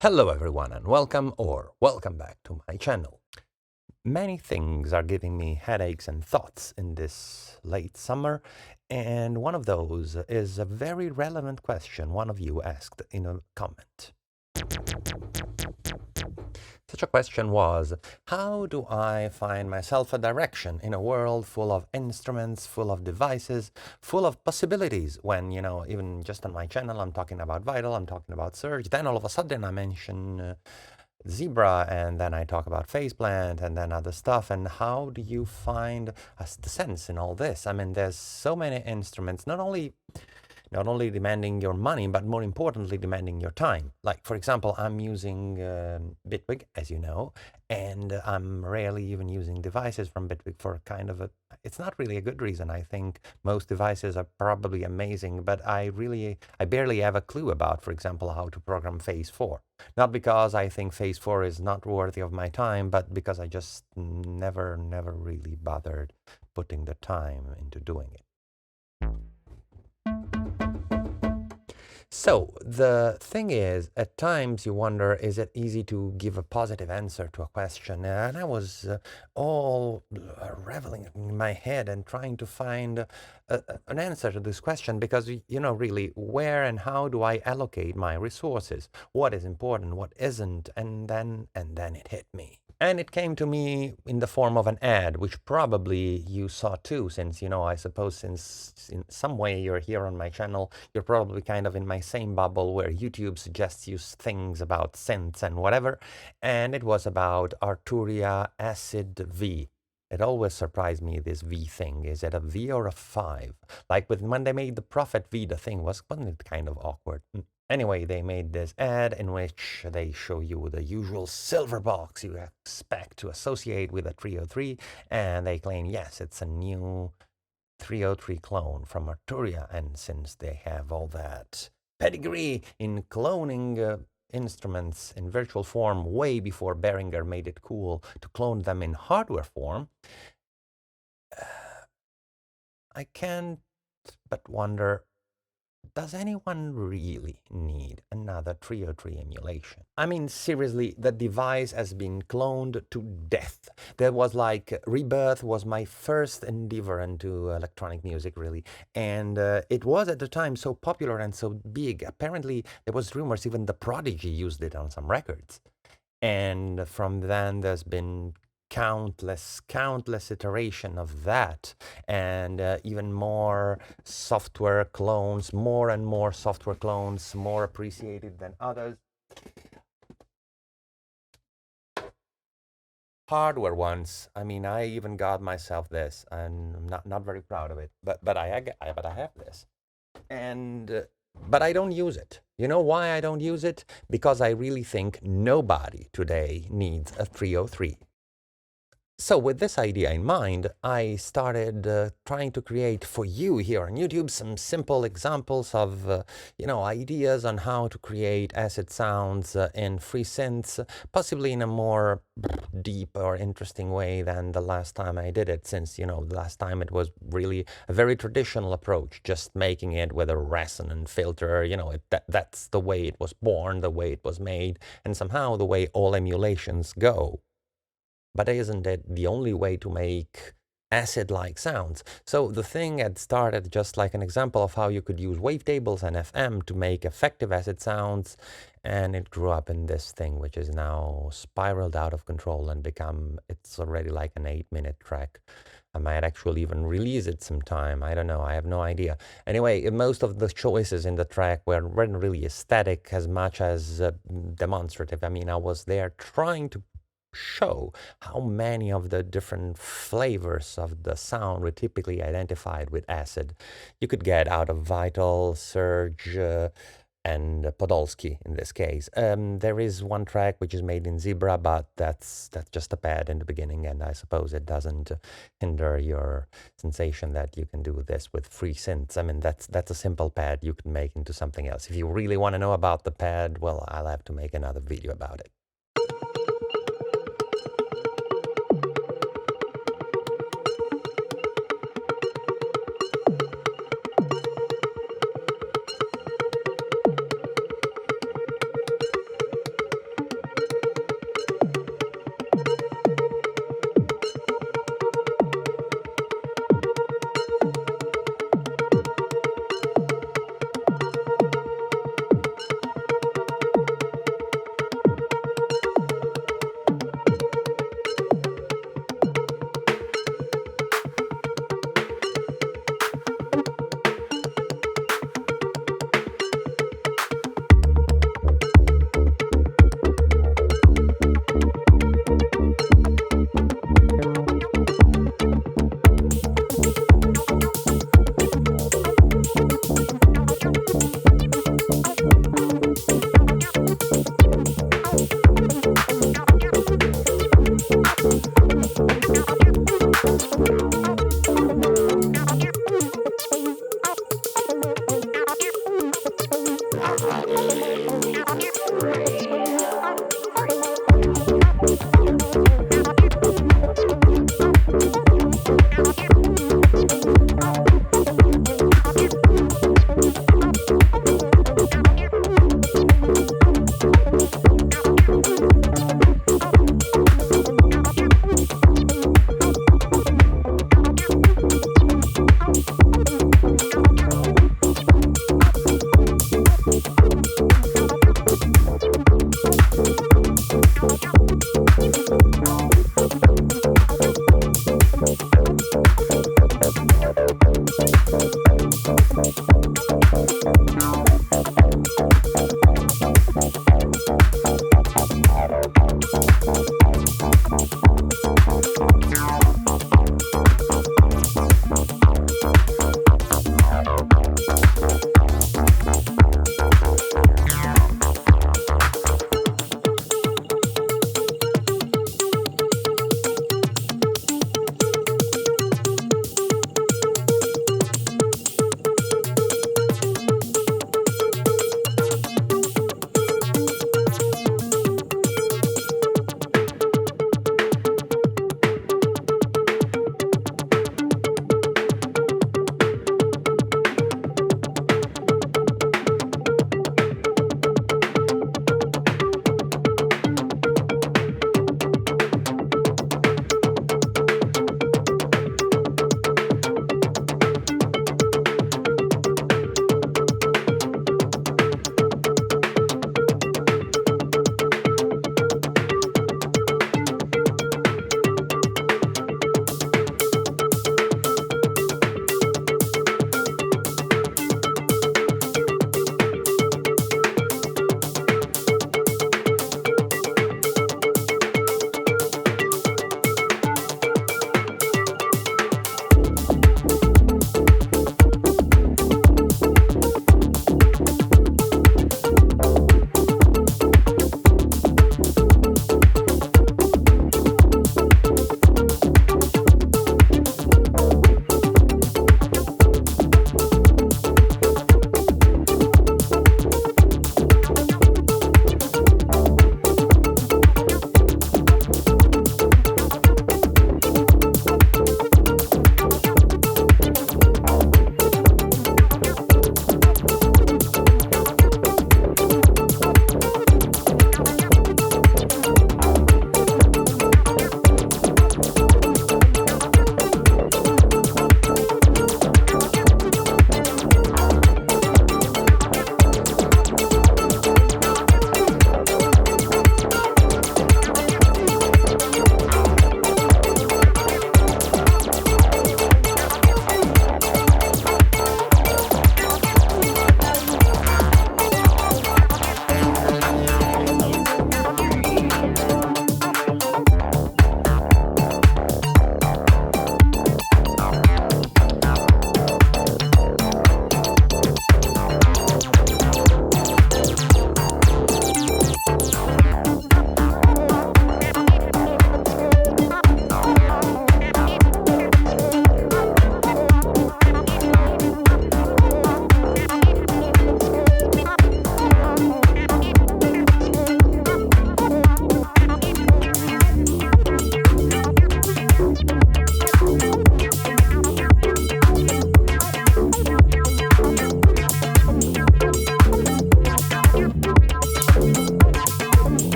Hello everyone and welcome back to my channel. Many things are giving me headaches and thoughts in this late summer, and one of those is a very relevant question one of you asked in a comment. Such a question was, how do I find myself a direction in a world full of instruments, full of devices, full of possibilities when, even just on my channel I'm talking about Vital, I'm talking about Surge, then all of a sudden I mention Zebra, and then I talk about Faceplant, and then other stuff. And how do you find the sense in all this? I mean, there's so many instruments, not only demanding your money, but more importantly, demanding your time. Like, for example, I'm using Bitwig, as you know, and I'm rarely even using devices from Bitwig for kind of it's not really a good reason. I think most devices are probably amazing, but I barely have a clue about, for example, how to program Phase 4. Not because I think Phase 4 is not worthy of my time, but because I just never really bothered putting the time into doing it. So the thing is, at times you wonder, is it easy to give a positive answer to a question? And I was all reveling in my head and trying to find an answer to this question because, really, where and how do I allocate my resources? What is important, what isn't? And then it hit me. And it came to me in the form of an ad, which probably you saw too, since, I suppose since in some way you're here on my channel, you're probably kind of in my same bubble where YouTube suggests you things about synths and whatever. And it was about Arturia Acid V. It always surprised me, this V thing. Is it a V or a 5? Like when they made the Prophet V, the thing wasn't it kind of awkward? Anyway, they made this ad in which they show you the usual silver box you expect to associate with a 303, and they claim, yes, it's a new 303 clone from Arturia, and since they have all that pedigree in cloning instruments in virtual form way before Behringer made it cool to clone them in hardware form, I can't but wonder, does anyone really need another 303 emulation? I mean, seriously, the device has been cloned to death. There was like, Rebirth was my first endeavor into electronic music, really. And it was at the time so popular and so big. Apparently, there was rumors even The Prodigy used it on some records. And from then, there's been countless iteration of that, and even more software clones, more and more software clones, more appreciated than others. Hardware ones, I mean, I even got myself this, and I'm not very proud of it, but I have this, and but I don't use it. You know why I don't use it? Because I really think nobody today needs a 303. So with this idea in mind, I started trying to create for you here on YouTube some simple examples of, ideas on how to create acid sounds in free synths, possibly in a more deep or interesting way than the last time I did it, since, the last time it was really a very traditional approach, just making it with a resonant filter, that's the way it was born, the way it was made, and somehow the way all emulations go. But isn't it the only way to make acid-like sounds? So the thing had started just like an example of how you could use wavetables and FM to make effective acid sounds, and it grew up in this thing, which is now spiraled out of control and it's already like an 8-minute track. I might actually even release it sometime. I don't know. I have no idea. Anyway, most of the choices in the track weren't really aesthetic as much as demonstrative. I mean, I was there trying to show how many of the different flavors of the sound were typically identified with acid you could get out of Vital, Surge, and Podolski in this case. There is one track which is made in Zebra, but that's just a pad in the beginning, and I suppose it doesn't hinder your sensation that you can do this with free synths. I mean, that's a simple pad you can make into something else. If you really want to know about the pad, well, I'll have to make another video about it.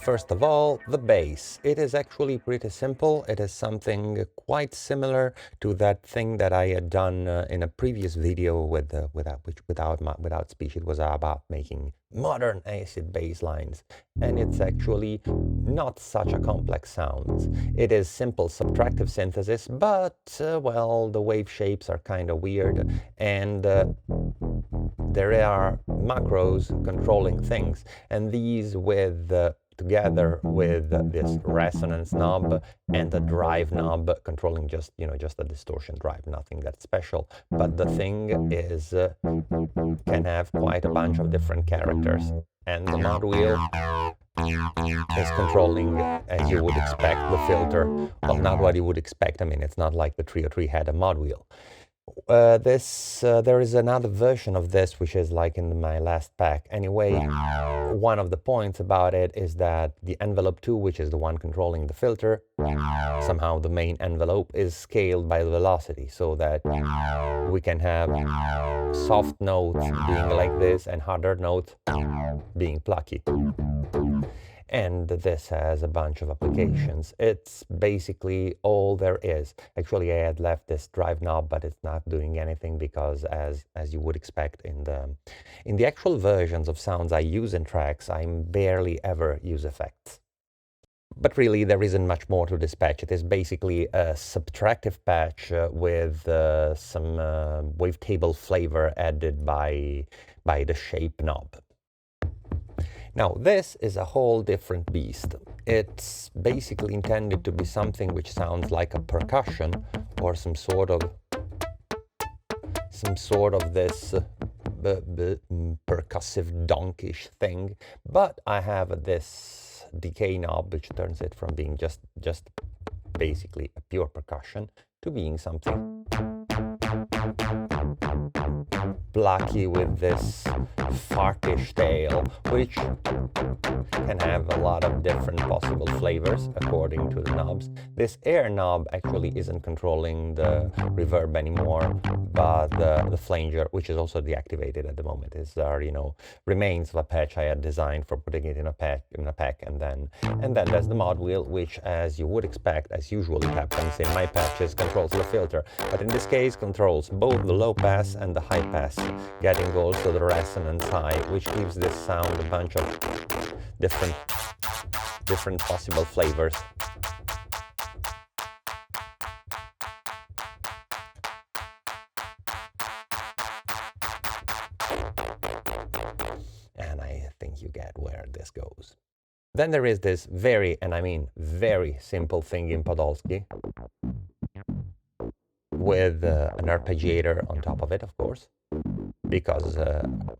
first of all, the bass. It is actually pretty simple. It is something quite similar to that thing that I had done in a previous video without speech. It was about making modern acid bass lines, and it's actually not such a complex sound. It is simple subtractive synthesis, but well, the wave shapes are kind of weird, and there are macros controlling things, and these with together with this resonance knob and the drive knob controlling just a distortion drive, nothing that special, but the thing is can have quite a bunch of different characters, and the mod wheel is controlling, as you would expect, the filter. Well, not what you would expect. I mean, it's not like the 303 had a mod wheel. There is another version of this, which is like in my last pack. Anyway, one of the points about it is that the envelope 2, which is the one controlling the filter, somehow the main envelope is scaled by the velocity, so that we can have soft notes being like this and harder notes being plucky. And this has a bunch of applications. It's basically all there is. Actually, I had left this drive knob, but it's not doing anything because, as you would expect, in the actual versions of sounds I use in tracks, I barely ever use effects. But really, there isn't much more to this patch. It is basically a subtractive patch with some wavetable flavor added by the shape knob. Now, this is a whole different beast. It's basically intended to be something which sounds like a percussion or some sort of this percussive donkish thing. But I have this decay knob which turns it from being just basically a pure percussion to being something plucky with this fartish tail, which can have a lot of different possible flavors according to the knobs. This air knob actually isn't controlling the reverb anymore, but the flanger, which is also deactivated at the moment, is remains of a patch I had designed for putting it in a pack, and then there's the mod wheel, which, as you would expect, as usually happens in my patches, controls the filter, but in this case controls both the low pass and the high pass, getting also the resonance high, which gives this sound a bunch of different possible flavors. And I think you get where this goes. Then there is this very, and I mean very simple thing in Podolski, with an arpeggiator on top of it, of course, because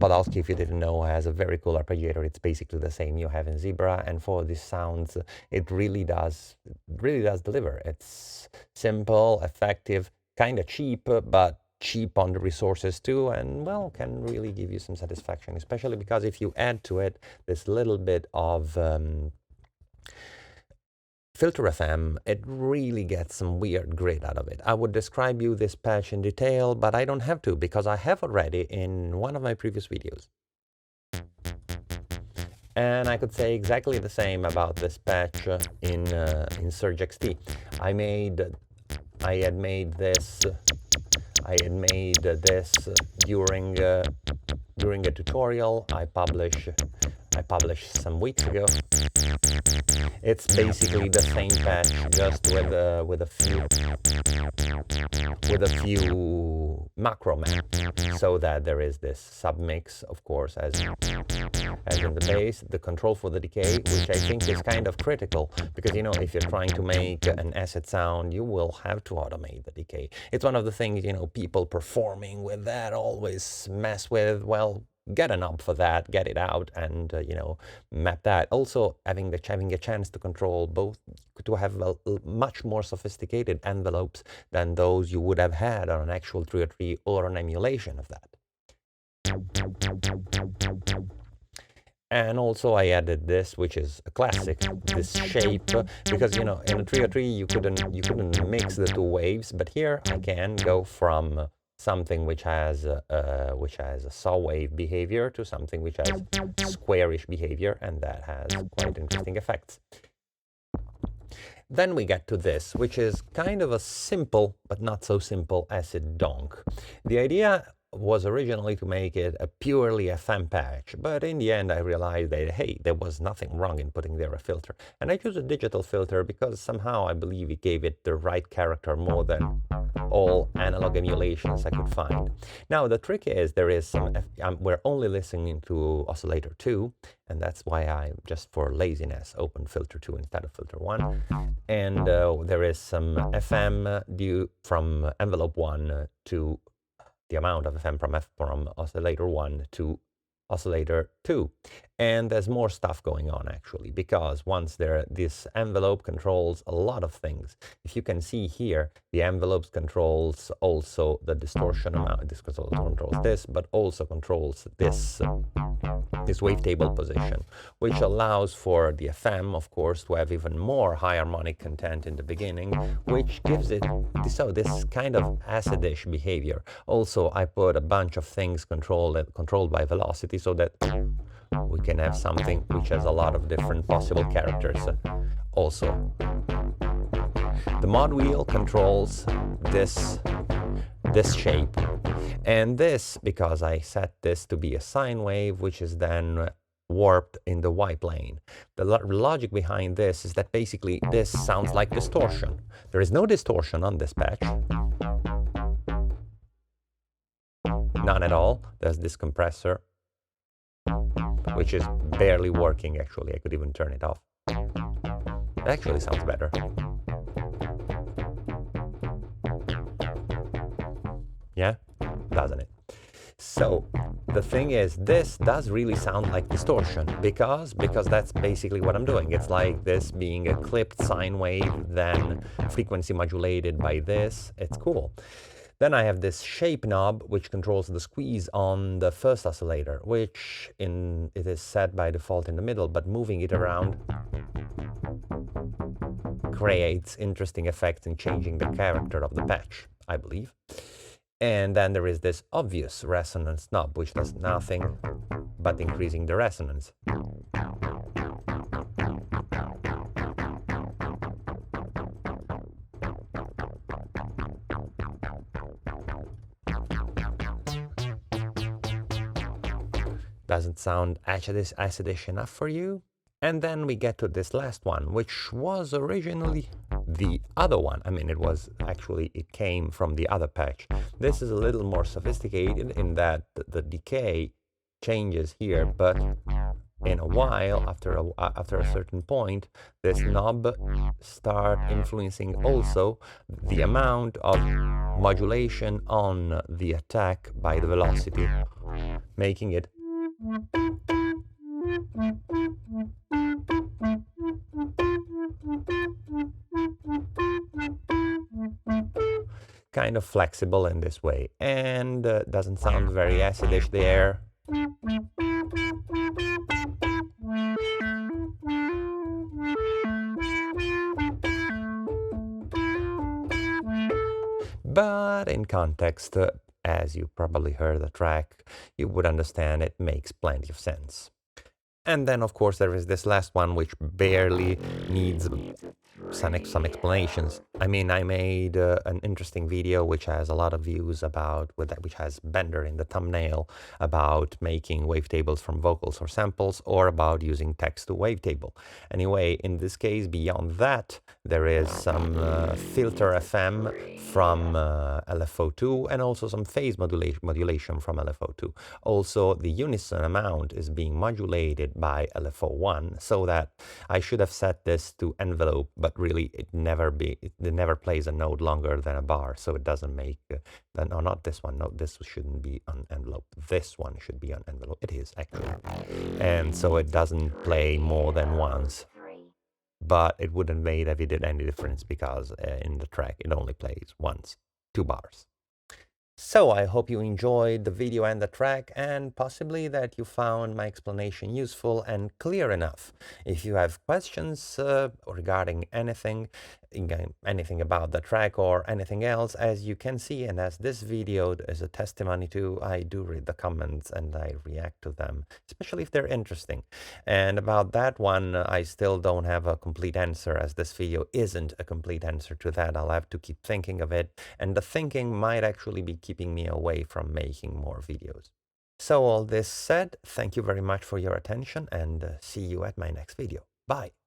Podolski, if you didn't know, has a very cool arpeggiator. It's basically the same you have in Zebra, and for these sounds, it really does deliver. It's simple, effective, kind of cheap, but cheap on the resources too, and well, can really give you some satisfaction, especially because if you add to it this little bit of filter FM, it really gets some weird grit out of it. I would describe you this patch in detail, but I don't have to, because I have already in one of my previous videos. And I could say exactly the same about this patch in SurgeXT. I had made this during a tutorial I published some weeks ago. It's basically the same patch, just with a few macro maps, so that there is this submix, of course, as in the bass, the control for the decay, which I think is kind of critical, because if you're trying to make an acid sound, you will have to automate the decay. It's one of the things people performing with that always mess with. Well, get a knob for that, get it out, and map that. Also, having a chance to control both, to have much more sophisticated envelopes than those you would have had on an actual 303 or an emulation of that. And also I added this, which is a classic, this shape, because in a 303 you couldn't mix the two waves, but here I can go from something which has a saw wave behavior to something which has squarish behavior, and that has quite interesting effects. Then we get to this, which is kind of a simple but not so simple acid donk. The idea was originally to make it a purely FM patch, but in the end I realized that, hey, there was nothing wrong in putting there a filter. And I chose a digital filter because somehow I believe it gave it the right character more than all analog emulations I could find. Now the trick is there is some, we're only listening to oscillator 2, and that's why I, just for laziness, opened filter 2 instead of filter 1. And there is some FM due from envelope 1 to the amount of FM from oscillator 1 to oscillator 2. And there's more stuff going on actually, because once this envelope controls a lot of things. If you can see here, the envelope controls also the distortion amount. This controls this, but also controls this wavetable position, which allows for the FM, of course, to have even more high harmonic content in the beginning, which gives it this kind of acidish behavior. Also, I put a bunch of things controlled by velocity, so that we can have something which has a lot of different possible characters. Also, the mod wheel controls this shape, and this, because I set this to be a sine wave, which is then warped in the Y plane. The logic behind this is that basically this sounds like distortion. There is no distortion on this patch. None at all. There's this compressor, which is barely working actually. I could even turn it off. It actually sounds better. Yeah, doesn't it? So the thing is, this does really sound like distortion, because that's basically what I'm doing. It's like this being a clipped sine wave, then frequency modulated by this. It's cool. Then I have this shape knob, which controls the squeeze on the first oscillator, which it is set by default in the middle, but moving it around creates interesting effects in changing the character of the patch, I believe. And then there is this obvious resonance knob, which does nothing but increasing the resonance. Doesn't sound acidish enough for you? And then we get to this last one, which was originally the other one. I mean, it came from the other patch. This is a little more sophisticated in that the decay changes here, but in a while, after a certain point, this knob starts influencing also the amount of modulation on the attack by the velocity, making it kind of flexible in this way, and doesn't sound very acidish there. But in context, as you probably heard the track, you would understand it makes plenty of sense. And then, of course, there is this last one, which barely needs some explanations. I mean, I made an interesting video which has a lot of views which has Bender in the thumbnail, about making wavetables from vocals or samples, or about using text to wavetable. Anyway, in this case, beyond that, there is some filter FM from LFO2, and also some phase modulation from LFO2. Also, the unison amount is being modulated by LFO1, so that I should have set this to envelope, but really it never plays a note longer than a bar, so it doesn't make no, not this one. No, this shouldn't be on envelope. This one should be on envelope. It is actually, and so it doesn't play more than once. But it wouldn't make any difference, because in the track it only plays once, 2 bars. So I hope you enjoyed the video and the track, and possibly that you found my explanation useful and clear enough. If you have questions regarding anything about the track or anything else, as you can see, and as this video is a testimony to, I do read the comments and I react to them, especially if they're interesting. And about that one, I still don't have a complete answer, as this video isn't a complete answer to that. I'll have to keep thinking of it, and the thinking might actually be keeping me away from making more videos. So all this said, thank you very much for your attention, and see you at my next video. Bye.